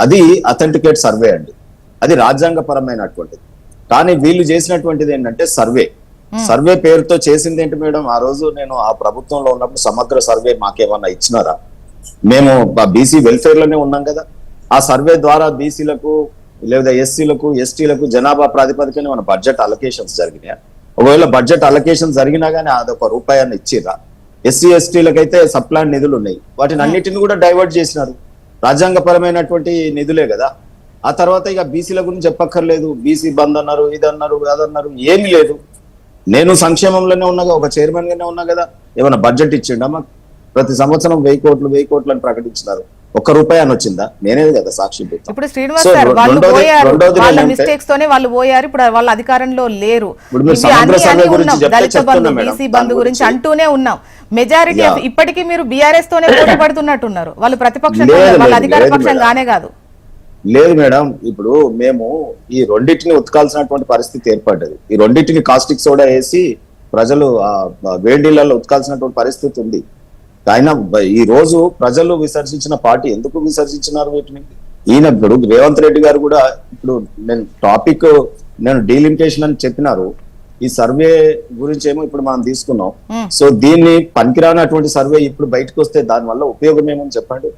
అది authenticate survey అండి, అది రాజ్యాంగపరమైనటువంటిది. కానీ వీళ్ళు చేసినటువంటిది ఏంటంటే సర్వే పేరుతో చేసింది ఏంటి మేడం? ఆ రోజు నేను ఆ ప్రభుత్వంలో ఉన్నప్పుడు సమగ్ర సర్వే మాకేమన్నా ఇచ్చినారా? మేము బీసీ వెల్ఫేర్ లోనే ఉన్నాం కదా. ఆ సర్వే ద్వారా బీసీలకు లేదా ఎస్సీలకు ఎస్టీలకు జనాభా ప్రాతిపదికన మన బడ్జెట్ అలొకేషన్స్ జరిగినాయా? ఒకవేళ బడ్జెట్ అలొకేషన్ జరిగినా గానీ అదొక రూపాయన్ని ఇచ్చిర్రా? ఎస్సీ ఎస్టీలకు అయితే సప్లాన్ నిధులు ఉన్నాయి, వాటిని అన్నిటిని కూడా డైవర్ట్ చేసినారు. రాజ్యాంగపరమైనటువంటి నిధులే కదా. ఆ తర్వాత ఇక బీసీల గురించి చెప్పక్కర్లేదు, బీసీ బంద్ అన్నారు, ఇదన్నారు, అదన్నారు, ఏమీ లేదు. నేను సంక్షేమంలోనే ఉన్నా, ఒక చైర్మన్ గానే ఉన్నా కదా. ఏమైనా బడ్జెట్ ఇచ్చిండమ్మా? ప్రతి సంవత్సరం 1000 కోట్లు అని ప్రకటించినారు, ఒక్క రూపాయి అని వచ్చిందా? నేనే కదా సాక్షి. ఇప్పుడు శ్రీనివాస్ గారు వాళ్ళు పోయారు, వాళ్ళ మిస్టేక్స్ తోనే వాళ్ళు పోయారు, ఇప్పుడు వాళ్ళ అధికారంలో లేరు. దళిత బంధు, బీసీ బంధు గురించి అంటూనే ఉన్నాం. మెజారిటీ ఇప్పటికీ మీరు బీఆర్ఎస్ తోనే పోటీ పడుతున్నట్టున్నారు. వాళ్ళు ప్రతిపక్షం, వాళ్ళ అధికార పక్షం గానే కాదు. లేదు మేడం, ఇప్పుడు మేము ఈ రెండింటిని ఉతకాల్సినటువంటి పరిస్థితి ఏర్పడ్డది. ఈ రెండింటిని కాస్టిక్ సోడా వేసి ప్రజలు వేడిళ్లలో ఉతకాల్సినటువంటి పరిస్థితి ఉంది. ఆయన ఈ రోజు ప్రజలు విసర్జించిన పార్టీ ఎందుకు విసర్జించినారు వీటిని? ఈయన ఇప్పుడు రేవంత్ రెడ్డి గారు కూడా ఇప్పుడు నేను డీలిమిటేషన్ అని చెప్పినారు. ఈ సర్వే గురించి ఏమో ఇప్పుడు మనం తీసుకున్నాం. సో దీన్ని పనికిరానటువంటి సర్వే ఇప్పుడు బయటకు వస్తే దాని వల్ల ఉపయోగం ఏమని చెప్పండి.